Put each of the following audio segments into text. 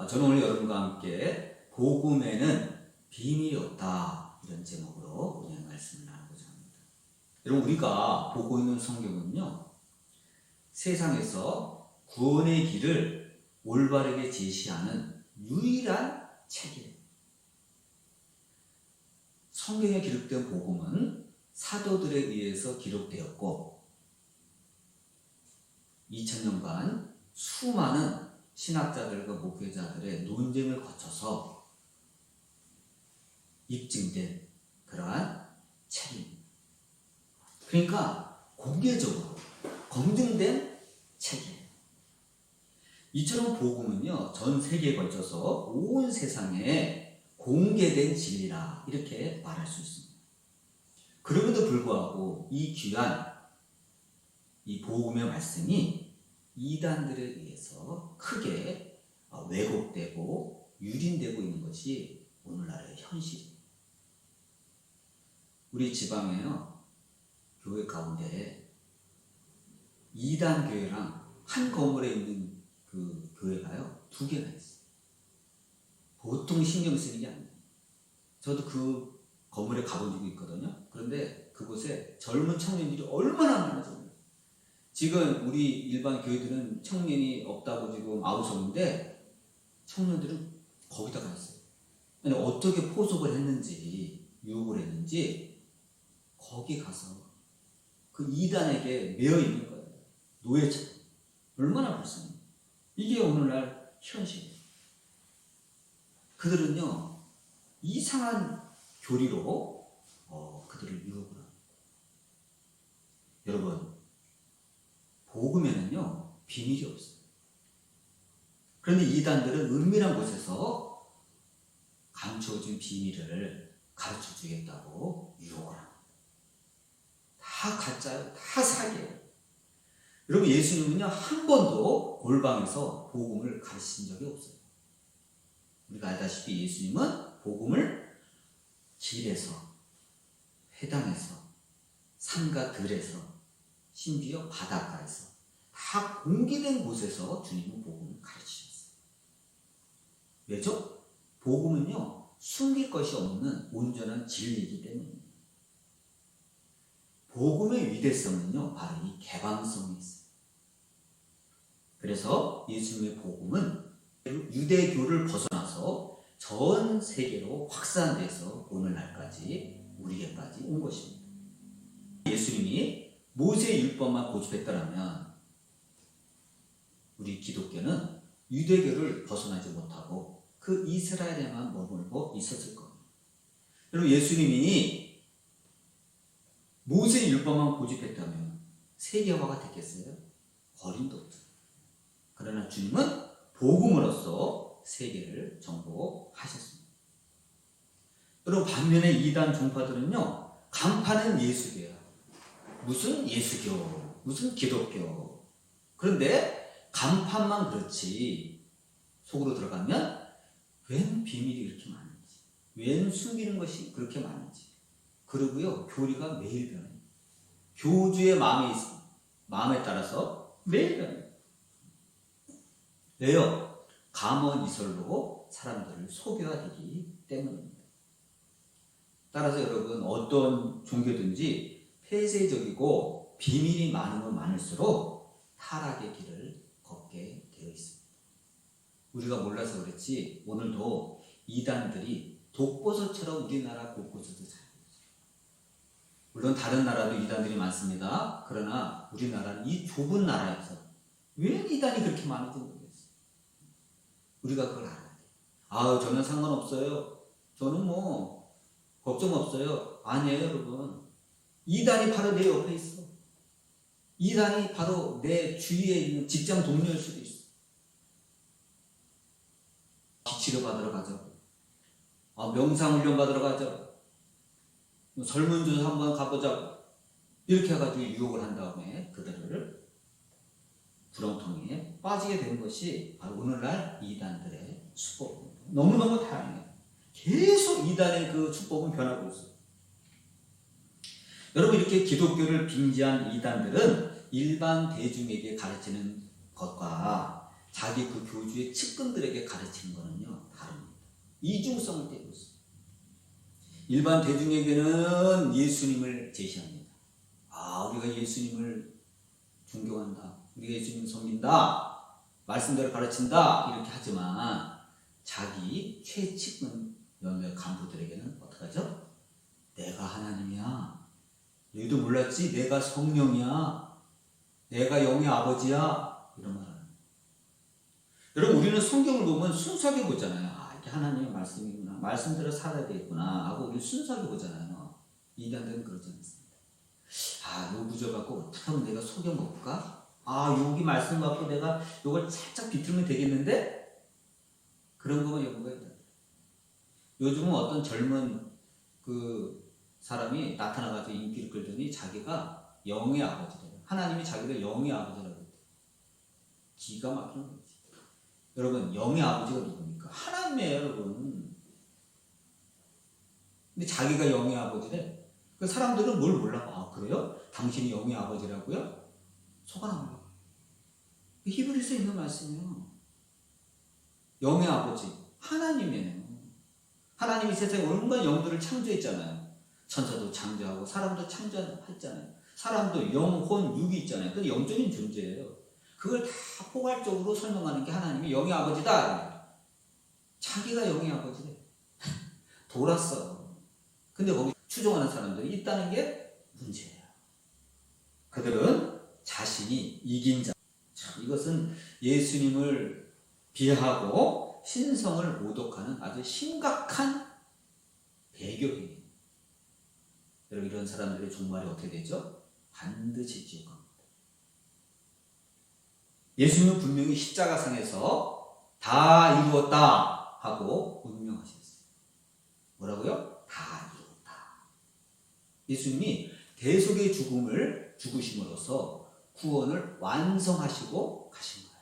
저는 오늘 여러분과 함께 복음에는 비밀이 없다 이런 제목으로 오늘 말씀을 나누고자 합니다. 여러분, 우리가 보고 있는 성경은요, 세상에서 구원의 길을 올바르게 제시하는 유일한 책이에요. 성경에 기록된 복음은 사도들에 의해서 기록되었고 2000년간 수많은 신학자들과 목회자들의 논쟁을 거쳐서 입증된 그러한 책입니다. 그러니까 공개적으로 검증된 책이에요. 이처럼 복음은요, 전 세계에 걸쳐서 온 세상에 공개된 진리라 이렇게 말할 수 있습니다. 그럼에도 불구하고 이 귀한 이 복음의 말씀이 이단들에 의해서 크게 왜곡되고 유린되고 있는 것이 오늘날의 현실입니다. 우리 지방에요, 교회 가운데 이단 교회랑 한 건물에 있는 그 교회가요, 2개가 있어요. 보통 신경 쓰는 게 아니에요. 저도 그 건물에 가본 적이 있거든요. 그런데 그곳에 젊은 청년들이 얼마나 많아져요. 지금 우리 일반 교회들은 청년이 없다고 지금 아우성인데 청년들은 거기다 가 있어요. 아니, 어떻게 포석을 했는지, 유혹을 했는지 거기 가서 그 이단에게 매여 있는 거예요. 노예처럼. 얼마나 불쌍해요. 이게 오늘날 현실이에요. 그들은요, 이상한 교리로 그들을 유혹을 합니다. 여러분, 복음에는요, 비밀이 없어요. 그런데 이단들은 은밀한 곳에서 감춰진 비밀을 가르쳐 주겠다고 유혹을 합니다. 다 가짜예요. 다 사기예요. 여러분, 예수님은요, 한 번도 골방에서 복음을 가르친 적이 없어요. 우리가 알다시피 예수님은 복음을 길에서, 회당에서, 산과 들에서, 심지어 바닷가에서 다 공개된 곳에서 주님은 복음을 가르치셨어요. 왜죠? 복음은요, 숨길 것이 없는 온전한 진리이기 때문입니다. 복음의 위대성은요, 바로 이 개방성에 있어요. 그래서 예수님의 복음은 유대교를 벗어나서 전 세계로 확산돼서 오늘날까지 우리에게까지 온 것입니다. 예수님이 모세의 율법만 고집했더라면 우리 기독교는 유대교를 벗어나지 못하고 그 이스라엘에만 머물고 있었을 겁니다. 여러분, 예수님이 모세의 율법만 고집했다면 세계화가 됐겠어요? 어림도 없죠. 그러나 주님은 복음으로써 세계를 정복하셨습니다. 여러분, 반면에 이단 종파들은요, 간판은 예수교야. 무슨 예수교, 무슨 기독교. 그런데 간판만 그렇지 속으로 들어가면 웬 비밀이 이렇게 많은지, 웬 숨기는 것이 그렇게 많은지. 그리고요, 교리가 매일 변해요. 교주의 마음에 따라서 매일 변해요. 왜요? 감언이설로 사람들을 속여야 되기 때문입니다. 따라서 여러분, 어떤 종교든지 폐쇄적이고 비밀이 많으면 많을수록 타락의 길을 걷게 되어 있습니다. 우리가 몰라서 그렇지 오늘도 이단들이 독버섯처럼 우리나라 곳곳에도 살고 있어요. 물론 다른 나라도 이단들이 많습니다. 그러나 우리나라는 이 좁은 나라에서 왜 이단이 그렇게 많은지 모르겠어요. 우리가 그걸 알아야 돼요. 저는 상관없어요. 저는 뭐 걱정 없어요. 아니에요, 여러분. 이단이 바로 내 옆에 있어. 이단이 바로 내 주위에 있는 직장 동료일 수도 있어. 기치료 받으러 가자고. 명상훈련 받으러 가자고. 설문조사 한번 가보자고. 이렇게 해가지고 유혹을 한 다음에 그들을 구렁텅이에 빠지게 된 것이 바로 오늘날 이단들의 수법입니다. 너무너무 다양해요. 계속 이단의 그 수법은 변하고 있어요. 여러분, 이렇게 기독교를 빙자한 이단들은 일반 대중에게 가르치는 것과 자기 그 교주의 측근들에게 가르치는 거는요 다릅니다. 이중성을 띠고 있어요. 일반 대중에게는 예수님을 제시합니다. 우리가 예수님을 존경한다, 우리가 예수님을 섬긴다, 말씀대로 가르친다 이렇게 하지만 자기 최측근 몇몇 간부들에게는 어떡하죠? 내가 하나님이야, 너희도 몰랐지? 내가 성령이야, 내가 영의 아버지야, 이런 말 하는 거예요. 여러분, 우리는 성경을 보면 순수하게 보잖아요. 이게 하나님의 말씀이구나, 말씀대로 살아야 되겠구나 하고 우리 순수하게 보잖아요. 이단들은 그러지 않습니다. 요 구절 갖고 어떻게 하면 내가 속여먹을까? 여기 말씀 갖고 내가 이걸 살짝 비틀면 되겠는데? 그런 거만 연구가 있다. 요즘은 어떤 젊은 그 사람이 나타나가지고 인기를 끌더니 자기가 영의 아버지래요. 하나님이 자기를 영의 아버지라고 했대요. 기가 막히는 거지. 여러분, 영의 아버지가 누굽니까? 하나님이에요, 여러분. 근데 자기가 영의 아버지래. 그 사람들은 뭘 몰라? 그래요? 당신이 영의 아버지라고요? 속아나물어. 히브리서에 있는 말씀이에요. 영의 아버지, 하나님이에요. 하나님이 세상에 온갖 영들을 창조했잖아요. 천사도 창조하고 사람도 창조했잖아요. 사람도 영혼, 육이 있잖아요. 그 영적인 존재예요. 그걸 다 포괄적으로 설명하는 게 하나님이 영의 아버지다. 자기가 영의 아버지래. 돌았어. 근데 거기 추종하는 사람들이 있다는 게 문제예요. 그들은 자신이 이긴 자. 이것은 예수님을 비하하고 신성을 모독하는 아주 심각한 배교행위입니다. 여러분, 이런 사람들의 종말이 어떻게 되죠? 반드시 지옥 갑니다. 예수님은 분명히 십자가상에서 다 이루었다 하고 운명하셨어요. 뭐라고요? 다 이루었다. 예수님이 대속의 죽음을 죽으심으로써 구원을 완성하시고 가신 거예요.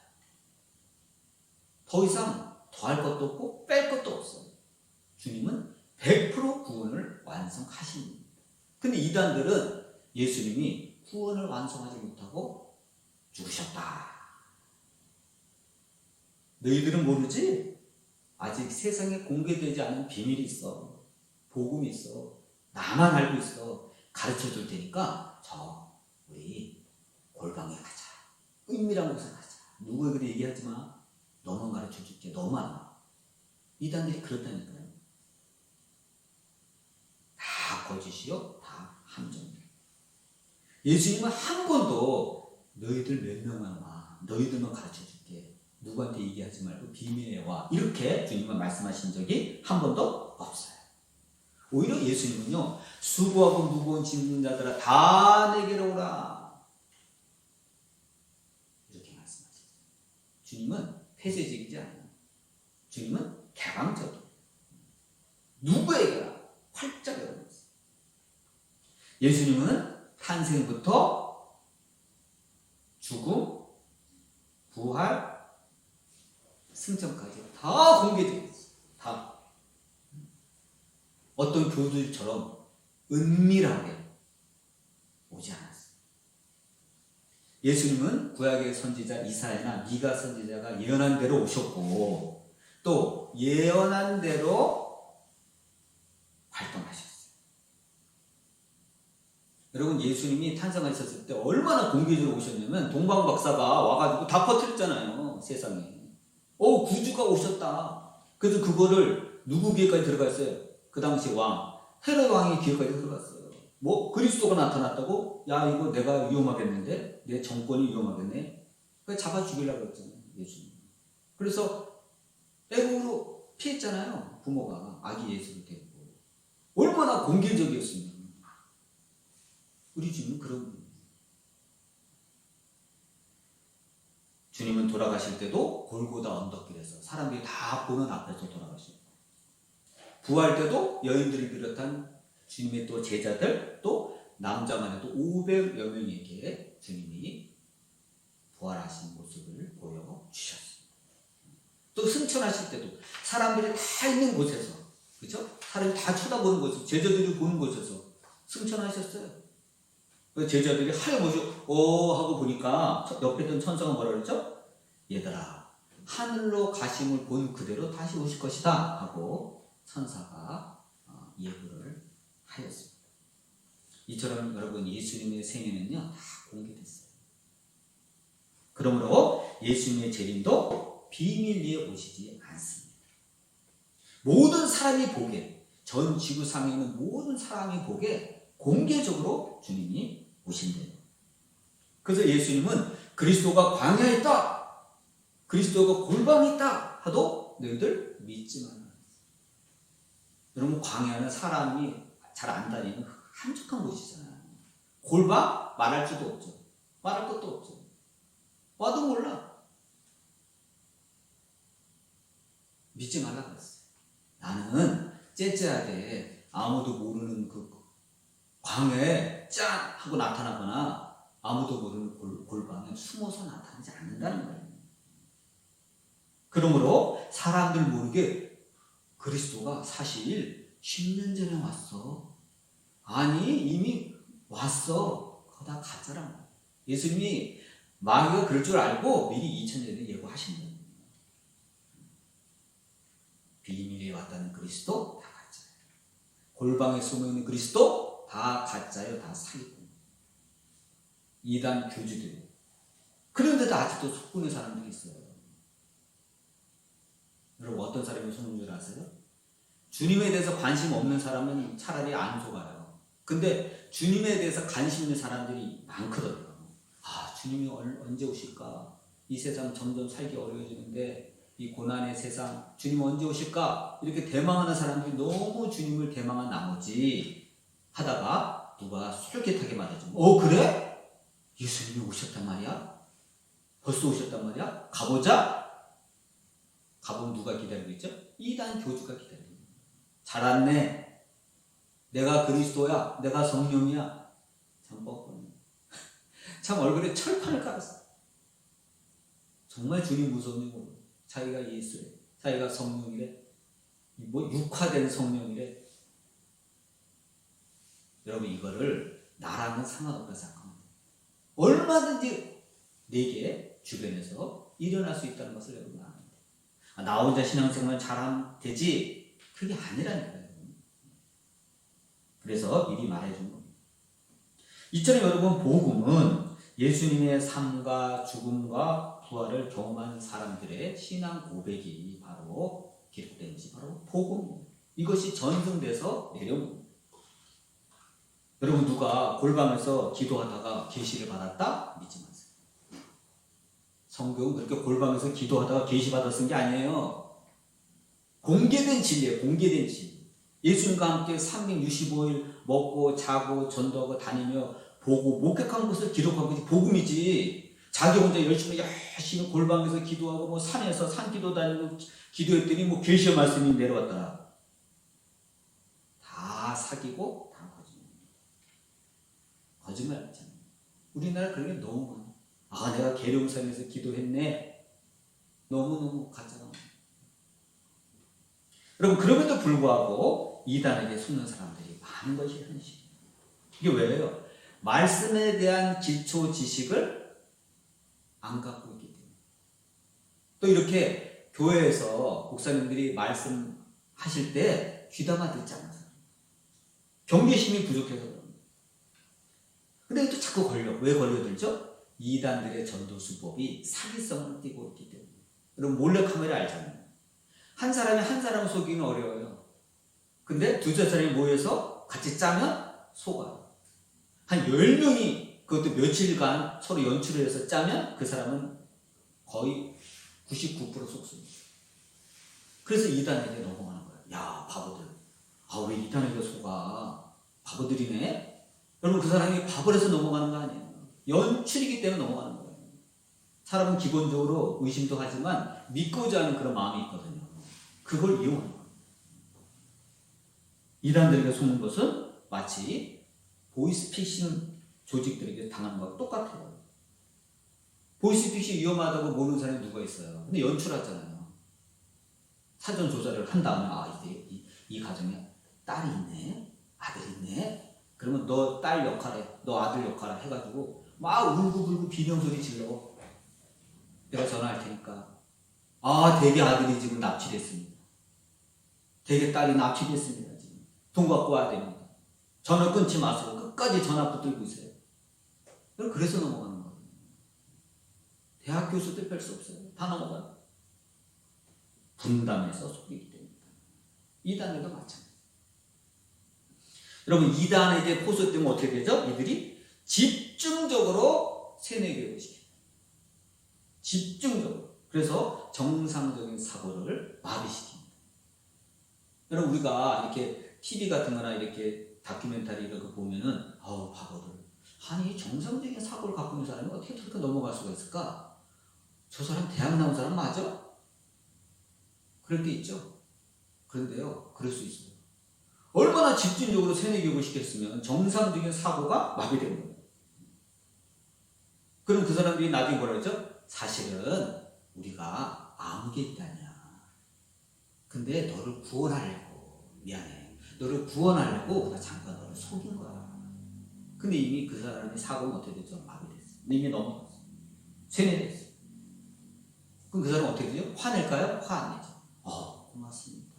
더 이상 더할 것도 없고 뺄 것도 없어요. 주님은 100% 구원을 완성하신 겁니다. 근데 이단들은 예수님이 구원을 완성하지 못하고 죽으셨다. 너희들은 모르지? 아직 세상에 공개되지 않은 비밀이 있어. 복음이 있어. 나만 알고 있어. 가르쳐 줄 테니까 우리 골방에 가자. 은밀한 곳에 가자. 누구에게도 얘기하지 마. 너만 가르쳐 줄게. 너만 와. 이단들이 그렇다니까요. 다 거짓이요. 다 함정이에요. 예수님은 한 번도 너희들 몇 명만 와. 너희들만 가르쳐 줄게. 누구한테 얘기하지 말고 비밀에 와. 이렇게 주님은 말씀하신 적이 한 번도 없어요. 오히려 예수님은요, 수고하고 무거운 짐진 자들아 다 내게로 오라. 이렇게 말씀하셨어요. 주님은 폐쇄적이지 않아요. 주님은 개방적이에요. 누구에게나 활짝 열어놓았어요. 예수님은 탄생부터 죽음, 부활, 승천까지 다 공개되어 있어요. 다. 어떤 교주처럼 은밀하게 오지 않았어요. 예수님은 구약의 선지자 이사야나 미가 선지자가 예언한 대로 오셨고 또 예언한 대로 활동하셨어요. 여러분, 예수님이 탄생하셨을 때 얼마나 공개적으로 오셨냐면 동방박사가 와가지고 다 퍼뜨렸잖아요. 세상에. 구주가 오셨다. 그래서 그거를 누구 귀에까지 들어가 있어요? 그 당시 왕 헤롯 왕의 귀에까지 들어갔어요. 그리스도가 나타났다고? 야, 이거 내가 위험하겠는데? 내 정권이 위험하겠네? 그래서 잡아 죽이려고 했잖아요, 예수님. 그래서 애국으로 피했잖아요, 부모가 아기 예수를 데리고. 얼마나 공개적이었으면. 우리 주님은 그런 분이에요. 주님은 돌아가실 때도 골고다 언덕길에서 사람들이 다 보는 앞에서 돌아가시고, 부활 때도 여인들을 비롯한 주님의 또 제자들, 또 남자만 해도 500여 명에게 주님이 부활하신 모습을 보여주셨습니다. 또 승천하실 때도 사람들이 다 있는 곳에서, 그죠? 사람이 다 쳐다보는 곳에서, 제자들이 보는 곳에서 승천하셨어요. 제자들이 하여모시 하고 보니까 옆에 있던 천사가 뭐라 그랬죠? 얘들아, 하늘로 가심을 본 그대로 다시 오실 것이다 하고 천사가 예고를 하였습니다. 이처럼 여러분 예수님의 생애는요 다 공개됐어요. 그러므로 예수님의 재림도 비밀리에 오시지 않습니다. 모든 사람이 보게, 전 지구상에 있는 모든 사람이 보게 공개적으로 주님이 오신대요. 그래서 예수님은 그리스도가 광야에 있다, 그리스도가 골방에 있다 하도 너희들 믿지 마라. 여러분 광야는 사람이 잘 안 다니는 한적한 곳이잖아요. 골방 말할 수도 없죠. 말할 것도 없죠. 와도 몰라. 믿지 말라 그랬어요. 나는 째째하게 아무도 모르는 그 광야에 짠 하고 나타나거나 아무도 모르는 골방에 숨어서 나타나지 않는다는 거예요. 그러므로 사람들 모르게 그리스도가 사실 10년 전에 왔어. 아니 이미 왔어. 그거 다 가짜란 거예요. 예수님이 마귀가 그럴 줄 알고 미리 2000년 전에 예고하신 거예요. 비밀에 왔다는 그리스도 다 가짜예요. 골방에 숨어있는 그리스도 다 가짜예요. 다 사기꾼. 이단 교주들. 그런데도 아직도 속구는 사람들이 있어요. 여러분 어떤 사람이 속는 줄 아세요? 주님에 대해서 관심 없는 사람은 차라리 안 속아요. 근데 주님에 대해서 관심 있는 사람들이 많거든요. 아, 주님이 언제 오실까? 이 세상 점점 살기 어려워지는데 이 고난의 세상 주님 언제 오실까? 이렇게 대망하는 사람들이 너무 주님을 대망한 나머지 하다가 누가 솔깃하게 말해주면 그래? 예수님이 오셨단 말이야? 벌써 오셨단 말이야? 가보자? 가보면 누가 기다리고 있죠? 이단 교주가 기다리고 있는 거예요. 잘 왔네. 내가 그리스도야. 내가 성령이야. 참 뻔뻔해. 참 얼굴에 철판을 깔았어. 정말 주님 무서운 줄 모르고 자기가 예수래. 자기가 성령이래. 뭐 육화된 성령이래. 여러분 이거를 나랑은 상관없다 생각합니다. 얼마든지 내게 주변에서 일어날 수 있다는 것을 여러분 압니다. 나 혼자 신앙생활 잘하면 되지. 그게 아니라니까요. 그래서 미리 말해준 겁니다. 이처럼 여러분 복음은 예수님의 삶과 죽음과 부활을 경험한 사람들의 신앙 고백이 바로 기록된 것이 바로 복음입니다. 이것이 전승돼서 내려온 겁니다. 여러분 누가 골방에서 기도하다가 계시를 받았다? 믿지 마세요. 성경은 그렇게 골방에서 기도하다가 계시 받아 쓴 게 아니에요. 공개된 진리예요. 공개된 진리. 예수님과 함께 365일 먹고 자고 전도하고 다니며 보고 목격한 것을 기록한 것이 복음이지. 자기 혼자 열심히 골방에서 기도하고 뭐 산에서 산기도 다니고 기도했더니 뭐 계시의 말씀이 내려왔더라. 다 사기고 다 거짓말이잖아요. 우리나라 그런 게 너무 많아. 내가 계룡산에서 기도했네. 너무너무 가짜가. 여러분 그럼에도 불구하고 이단에게 속는 사람들이 많은 것이 현실이에요. 이게 왜요? 말씀에 대한 기초 지식을 안 갖고 있기 때문에. 또 이렇게 교회에서 목사님들이 말씀하실 때 귀담아 듣지 않아서 경계심이 부족해서 그럽니다. 근데 또 자꾸 왜 걸려들죠? 이단들의 전도 수법이 사기성을 띠고 있기 때문에. 여러분 몰래카메라 알잖아요. 한 사람이 한 사람 속이기는 어려워요. 근데 두세 사람이 모여서 같이 짜면 속아요. 한 10명이 그것도 며칠간 서로 연출을 해서 짜면 그 사람은 거의 99% 속습니다. 그래서 이단에게 넘어가는 거예요. 야 바보들. 왜 이단에게 속아? 바보들이네. 여러분 그 사람이 바보라서 넘어가는 거 아니에요. 연출이기 때문에 넘어가는 거예요. 사람은 기본적으로 의심도 하지만 믿고자 하는 그런 마음이 있거든요. 그걸 이용하는 거예요. 이단들에게 속는 것은 마치 보이스피싱 조직들에게 당하는 것과 똑같아요. 보이스피싱이 위험하다고 모르는 사람이 누가 있어요. 근데 연출하잖아요. 사전 조사를 한 다음에 이제 이 가정에 딸이 있네, 아들이 있네. 그러면 너 딸 역할에, 너 아들 역할에 해가지고 막 울고불고 비명소리 질러. 내가 전화할 테니까 대개 아들이 지금 납치됐습니다. 대개 딸이 납치됐습니다. 지금 돈 갖고 와야 됩니다. 전화 끊지 마세요. 끝까지 전화 붙들고 있어요. 그래서 넘어가는 거예요. 대학 교수도 뺄 수 없어요. 다 넘어가요. 분담해서 속이기 때문에. 이단에도 마찬가지. 여러분, 이단에게 포섭되면 어떻게 되죠? 이들이 집중적으로 세뇌교육을 시킵니다. 집중적으로. 그래서 정상적인 사고를 마비시킵니다. 여러분, 우리가 이렇게 TV 같은 거나 이렇게 다큐멘터리 이런 거 보면은, 바보들. 아니, 정상적인 사고를 갖고 있는 사람이 어떻게 저렇게 넘어갈 수가 있을까? 저 사람 대학 나온 사람 맞아? 그럴 때 있죠? 그런데요, 그럴 수 있어요. 얼마나 집중적으로 세뇌교육을 시켰으면 정상적인 사고가 마비되는 거예요. 그럼 그 사람들이 나중에 뭐라 그랬죠? 사실은 우리가 아무개단이야. 근데 너를 구원하려고, 미안해. 너를 구원하려고 우리가 잠깐 너를 속인 거야. 근데 이미 그 사람의 사고는 어떻게 됐죠? 마비됐어. 이미 넘어갔어. 세뇌됐어. 그럼 그 사람은 어떻게 되죠? 화낼까요? 화 안 내죠. 고맙습니다.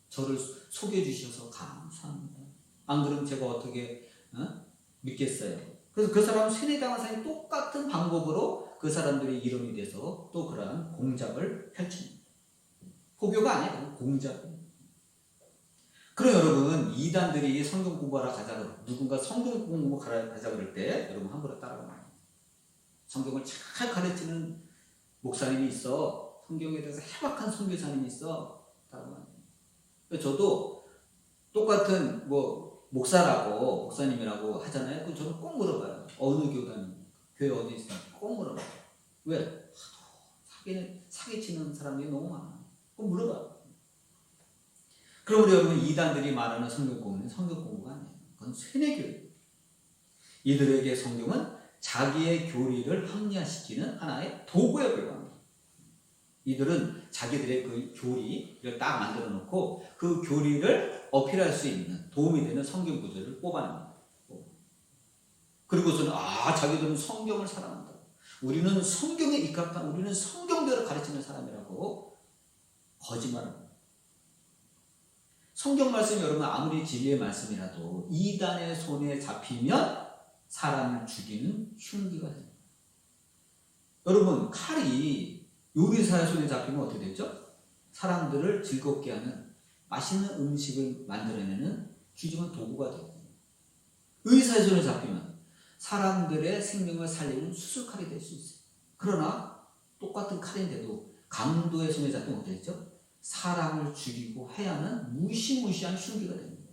저를 속여주셔서 감사합니다. 안 그러면 제가 어떻게 믿겠어요. 그래서 그 사람은 세뇌당한 사람이 똑같은 방법으로 그 사람들이 일원이 돼서 또 그러한 공작을 펼칩니다. 포교가 아니라 공작입니다. 그럼 여러분, 이단들이 성경 공부하러 가자, 누군가 성경 공부하러 가자 그럴 때 여러분 함부로 따라가면 성경을 잘 가르치는 목사님이 있어. 성경에 대해서 해박한 선교사님이 있어. 따라가면 저도 똑같은 목사님이라고 하잖아요. 그럼 저는 꼭 물어봐요. 어느 교단입니까? 교회 어디 있어요? 꼭 물어봐요. 왜? 사기치는 사람이 너무 많아. 꼭 물어봐요. 그럼 우리 여러분, 이단들이 말하는 성경 공부는 성경 공부가 아니에요. 그건 세뇌교육. 이들에게 성경은 자기의 교리를 합리화시키는 하나의 도구에 불과합니다. 이들은 자기들의 그 교리를 딱 만들어 놓고 그 교리를 어필할 수 있는 도움이 되는 성경 구절을 뽑아냅니다. 그리고서는 자기들은 성경을 사랑한다. 우리는 성경에 입각한, 우리는 성경대로 가르치는 사람이라고 거짓말합니다. 성경 말씀이 여러분 아무리 진리의 말씀이라도 이단의 손에 잡히면 사람을 죽이는 흉기가 됩니다. 여러분, 칼이 요리사의 손에 잡히면 어떻게 되죠? 사람들을 즐겁게 하는 맛있는 음식을 만들어내는 귀중한 도구가 되고, 의사의 손에 잡히면 사람들의 생명을 살리는 수술칼이 될 수 있어요. 그러나 똑같은 칼인데도 강도의 손에 잡히면 어떻게 되죠? 사람을 죽이고 해야 하는 무시무시한 흉기가 됩니다.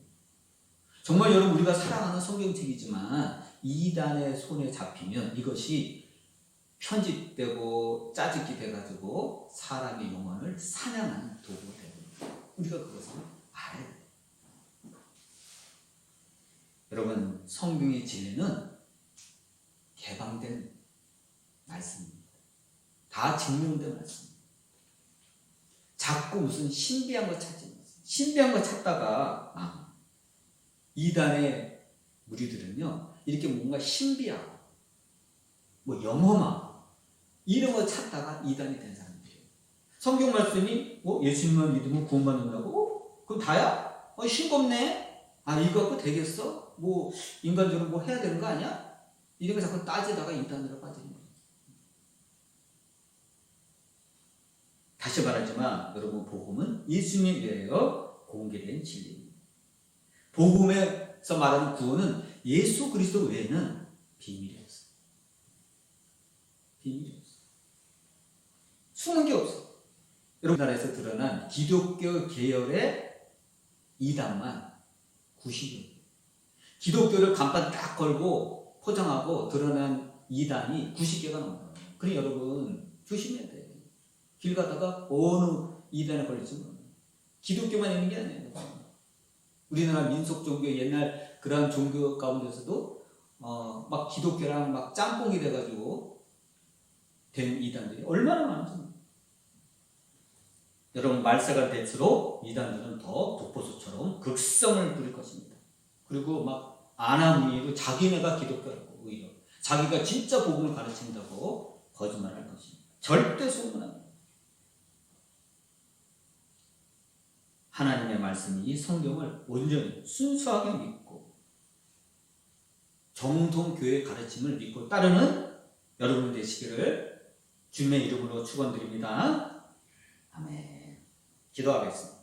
정말 여러분, 우리가 사랑하는 성경책이지만 이단의 손에 잡히면 이것이 편집되고 짜집기 돼가지고 사람의 영혼을 사냥하는 도구가 됩니다. 우리가 그것을 알아야 돼요. 여러분, 성경의 진리는 개방된 말씀입니다. 다 증명된 말씀입니다. 자꾸 무슨 신비한 거 찾지 마세요. 신비한 거 찾다가 이단의 무리들은요, 이렇게 뭔가 신비하고 영험하고 이런 거 찾다가 이단이 된 사람들이에요. 성경 말씀이 예수님만 믿으면 구원받는다고? 그럼 다야? 싱겁네? 이거 갖고 되겠어? 인간적으로 해야 되는 거 아니야? 이런 거 자꾸 따지다가 이단으로 빠지는 거예요. 다시 말하지만 여러분, 복음은 예수님에 대하여 공개된 진리입니다. 복음에서 말하는 구원은 예수 그리스도 외에는 비밀이 없어요. 비밀이 없어요. 숨은 게 없어요. 여러분, 나라에서 드러난 기독교 계열의 이단만 90여. 기독교를 간판 딱 걸고 포장하고 드러난 이단이 90개가 넘어요. 그러니 여러분, 조심해야 돼요. 길 가다가 어느 이단에 걸릴지 모르요. 기독교만 있는 게 아니에요. 우리나라 민속 종교, 옛날 그런 종교 가운데서도 막 기독교랑 막 짬뽕이 돼가지고 된 이단들이 얼마나 많은지. 여러분, 말세가 될수록 이단들은 더 독보수처럼 극성을 부릴 것입니다. 그리고 막 아나무니로 자기네가 기독교라고, 오히려 자기가 진짜 복음을 가르친다고 거짓말할 것입니다. 절대 소문 안 해요. 하나님의 말씀, 이 성경을 온전히 순수하게 믿고 정통교회 가르침을 믿고 따르는 여러분 되시기를 주님의 이름으로 축원드립니다. 아멘. 기도하겠습니다.